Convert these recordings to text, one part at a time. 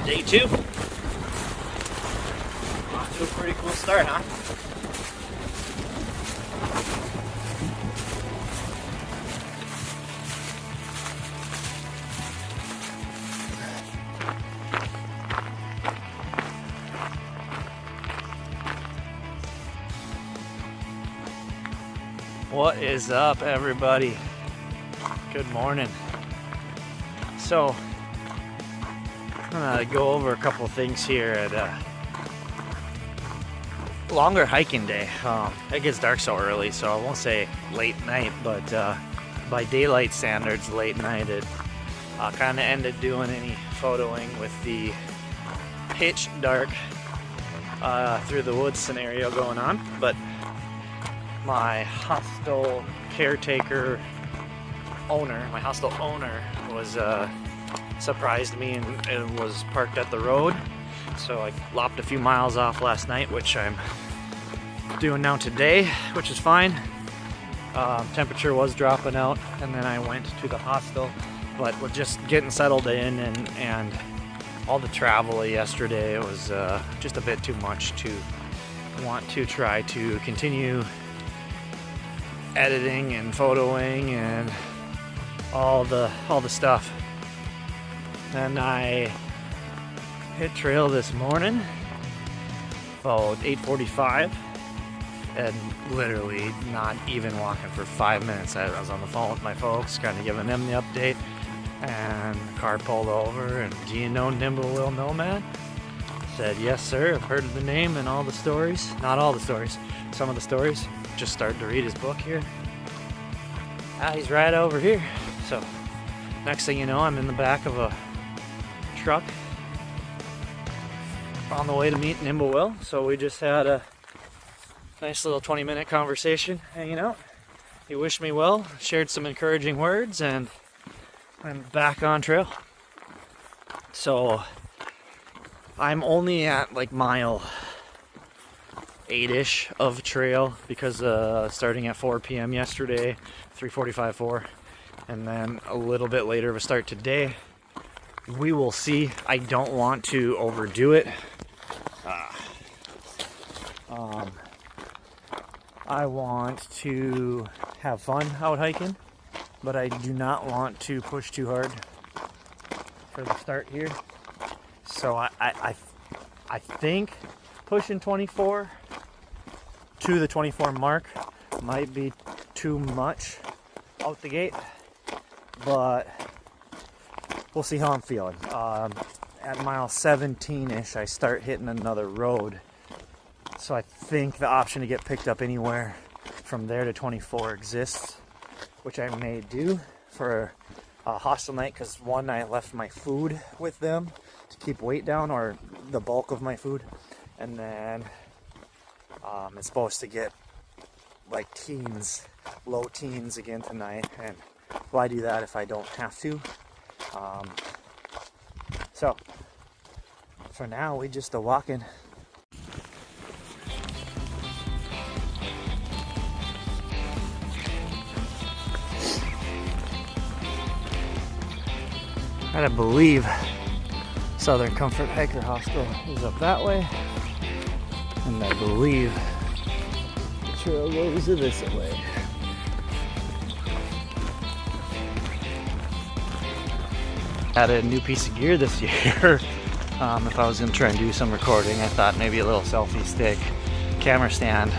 Day 2. Off to a pretty cool start, huh? What is up, everybody? Good morning. So, I'm gonna go over a couple things here at a longer hiking day. It gets dark so early, so I won't say late night, but by daylight standards, late night. It kind of ended doing any photoing with the pitch dark through the woods scenario going on, but my hostel caretaker owner, my hostel owner was surprised me and was parked at the road. So I lopped a few miles off last night, which I'm doing now today, which is fine. Temperature was dropping out, and then I went to the hostel, but with just getting settled in and all the travel yesterday, it was just a bit too much to want to try to continue editing and photoing and all the stuff. And I hit trail this morning about 8:45 and literally not even walking for 5 minutes. I was on the phone with my folks, kind of giving them the update, and the car pulled over. And do you know Nimblewell Nomad? Said, yes sir, I've heard of the name and all the stories. Not all the stories, some of the stories. Just started to read his book here. He's right over here. So next thing you know, I'm in the back of a truck on the way to meet Nimblewell. So we just had a nice little 20-minute conversation hanging out. He wished me well, shared some encouraging words, and I'm back on trail. So I'm only at like mile 8-ish of trail because starting at 4 p.m. yesterday, 3:45, 4, and then a little bit later of a start today. We will see. I don't want to overdo it. I want to have fun out hiking, but I do not want to push too hard for the start here. So I think pushing 24 to the 24 mark might be too much out the gate, but we'll see how I'm feeling. At mile 17-ish, I start hitting another road, so I think the option to get picked up anywhere from there to 24 exists, which I may do for a hostel night, because one, I left my food with them to keep weight down, or the bulk of my food, and then it's supposed to get like teens, low teens again tonight, and why do that if I don't have to? So for now, we just are walking. I believe Southern Comfort Hiker Hostel is up that way, and I believe the trail goes this way. Added a new piece of gear this year. If I was going to try and do some recording, I thought maybe a little selfie stick camera stand.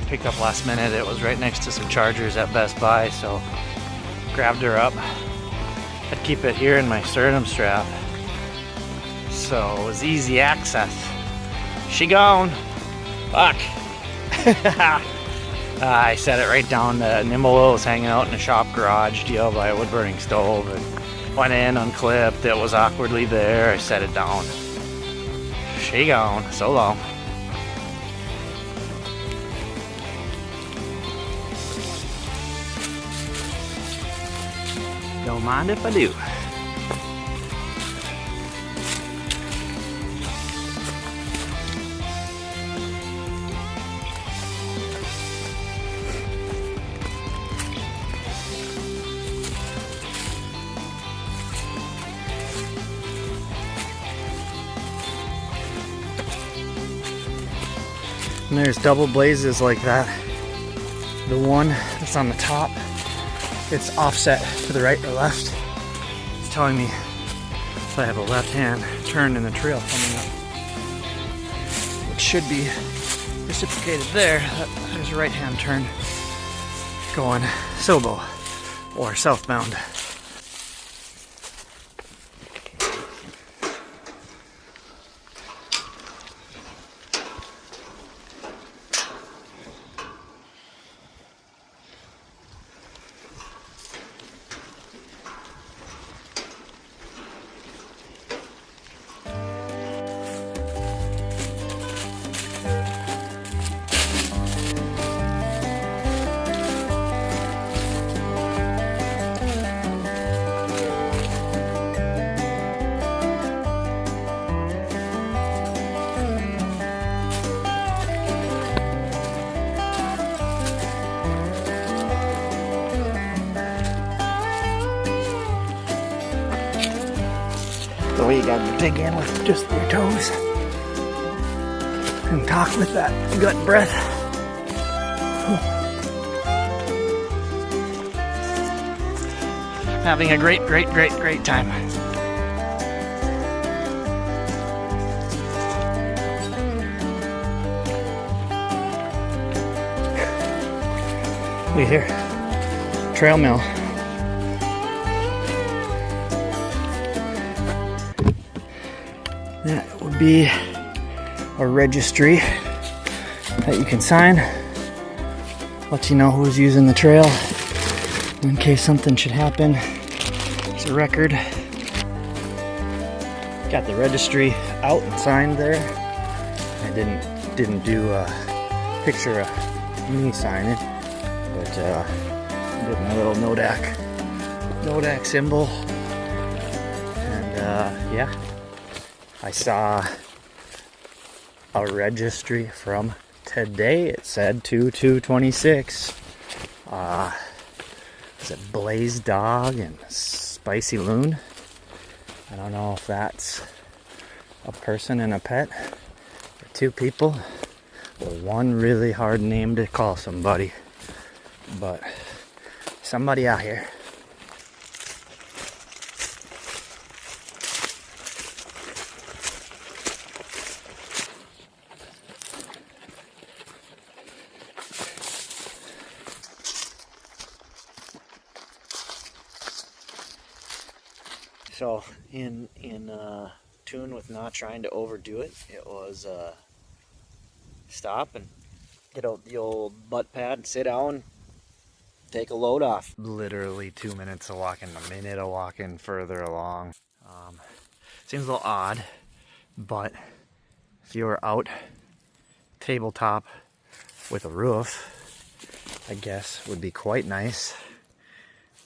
Picked up last minute. It was right next to some chargers at Best Buy, so grabbed her up. I'd keep it here in my sternum strap, so it was easy access. She gone. Fuck. I set it right down. Nimblewell was hanging out in a shop garage deal by a wood burning stove, and went in, unclipped. It was awkwardly there. I set it down. She gone. So long. Don't mind if I do. And there's double blazes like that. The one that's on the top, it's offset to the right or left. It's telling me if I have a left-hand turn in the trail coming up, which should be reciprocated there. There's a right-hand turn going Sobo or southbound. The way you gotta dig in with just your toes and talk with that gut breath. Having a great time. We here, trail mill. That would be a registry that you can sign. Let you know who's using the trail in case something should happen. It's a record. Got the registry out and signed there. I didn't do a picture of me signing, but did my little Nodak symbol, and yeah. I saw a registry from today. It said 2/2/26. Is it Blaze Dog and Spicy Loon? I don't know if that's a person and a pet, or two people, or one really hard name to call somebody. But somebody out here. So in tune with not trying to overdo it, it was stop and get out the old butt pad, sit down, take a load off. Literally 2 minutes of walking, a minute of walking further along. Seems a little odd, but if you were out tabletop with a roof, I guess would be quite nice.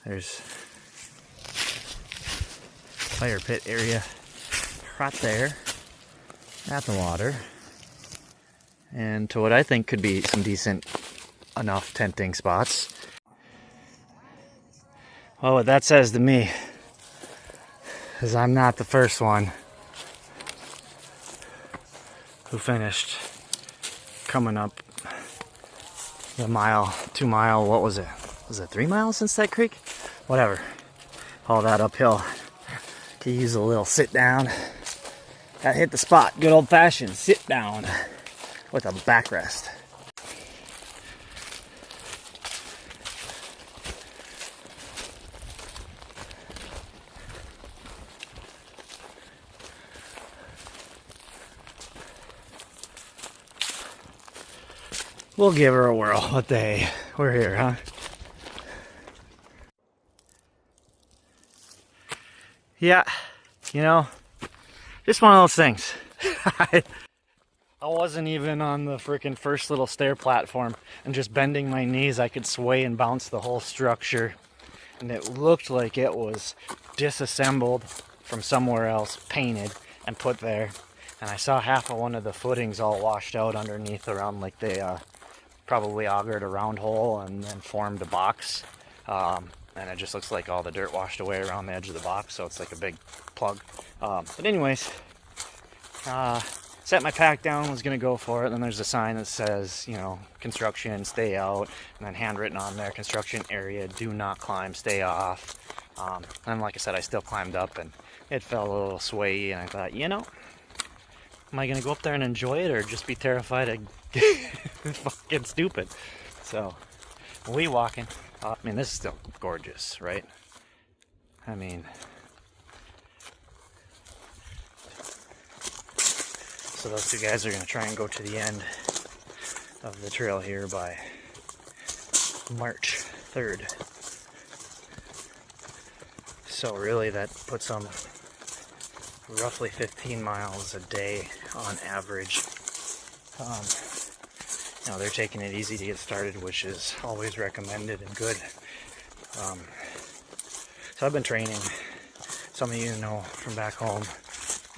There's fire pit area right there at the water, and to what I think could be some decent enough tenting spots. Well, what that says to me is I'm not the first one who finished coming up the mile, 2 mile, what was it? Was it 3 miles since that creek? Whatever. All that uphill. Could use a little sit down. Gotta hit the spot. Good old fashioned sit down with a backrest. We'll give her a whirl. What the hey? We're here, huh? Yeah, you know, just one of those things. I wasn't even on the freaking first little stair platform, and just bending my knees, I could sway and bounce the whole structure. And it looked like it was disassembled from somewhere else, painted, and put there. And I saw half of one of the footings all washed out underneath around, like they probably augured a round hole and then formed a box. And it just looks like all the dirt washed away around the edge of the box, so it's like a big plug. But anyways, set my pack down, was gonna go for it. Then there's a sign that says, you know, construction, stay out, and then handwritten on there, construction area, do not climb, stay off. And like I said, I still climbed up and it felt a little swayy, and I thought, you know, am I gonna go up there and enjoy it, or just be terrified of fucking stupid? So we walking. I mean, this is still gorgeous, right? I mean, so those two guys are going to try and go to the end of the trail here by March 3rd. So really that puts them roughly 15 miles a day on average. You know, they're taking it easy to get started, which is always recommended and good. So I've been training. Some of you know from back home,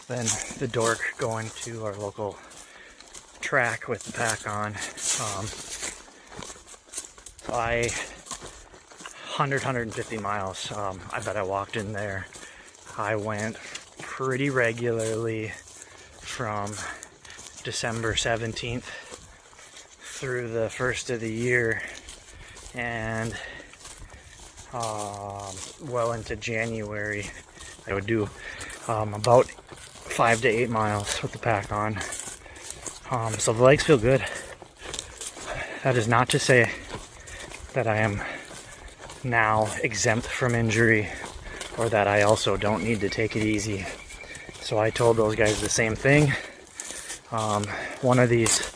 then the dork going to our local track with the pack on. 150 miles. I bet I walked in there. I went pretty regularly from December 17th through the first of the year, and well into January. I would do about 5 to 8 miles with the pack on. So the legs feel good. That is not to say that I am now exempt from injury, or that I also don't need to take it easy. So I told those guys the same thing. One of these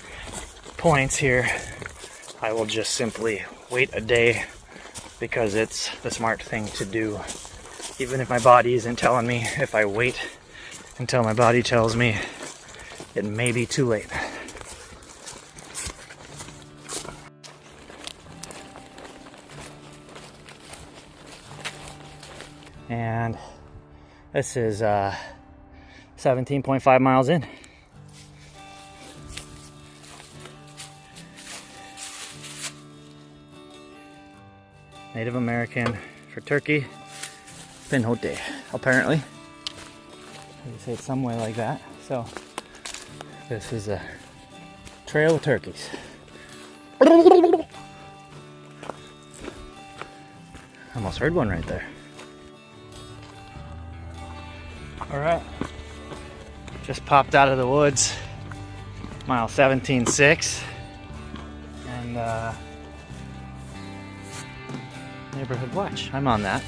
points here, I will just simply wait a day, because it's the smart thing to do. Even if my body isn't telling me, if I wait until my body tells me, it may be too late. And this is 17.5 miles in. Native American for turkey, Pinhoti, apparently. They say it some way like that. So this is a trail of turkeys. Almost heard one right there. All right, just popped out of the woods, mile 17.6, and neighborhood watch. I'm on that.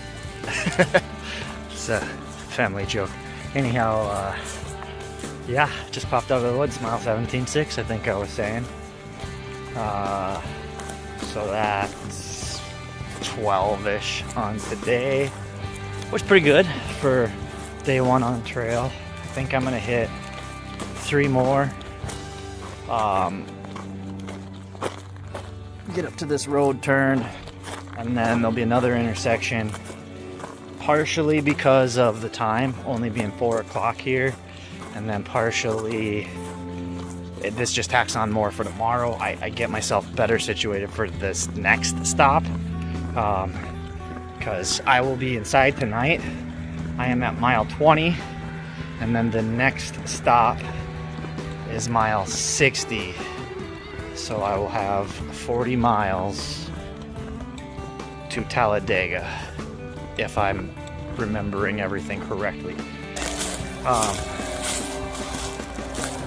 It's a family joke. Anyhow, yeah, just popped out of the woods, mile 17.6, I think I was saying. So that's 12-ish on today, which is pretty good for day one on the trail. I think I'm gonna hit 3 more. Get up to this road turn, and then there'll be another intersection, partially because of the time only being 4 o'clock here, and then partially this just tacks on more for tomorrow. I get myself better situated for this next stop, because I will be inside tonight. I am at mile 20, and then the next stop is mile 60, so I will have 40 miles to Talladega, if I'm remembering everything correctly.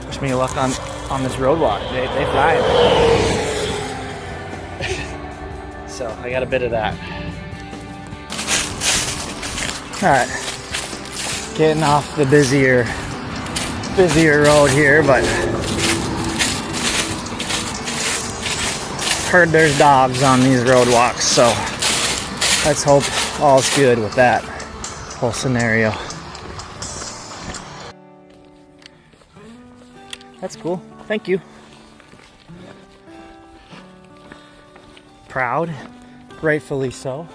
Wish me luck on this road walk. They fly. So I got a bit of that. Alright, getting off the busier road here, but heard there's dogs on these road walks, so let's hope all's good with that whole scenario. That's cool. Thank you. Proud, rightfully so.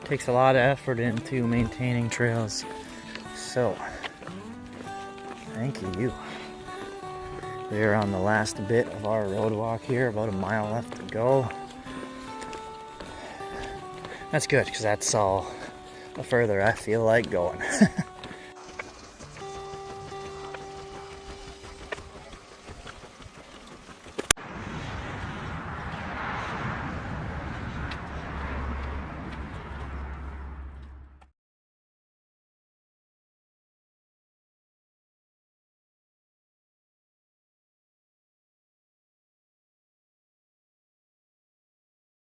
Takes a lot of effort into maintaining trails, so thank you. We're on the last bit of our road walk here, about a mile left to go. That's good, because that's all the further I feel like going.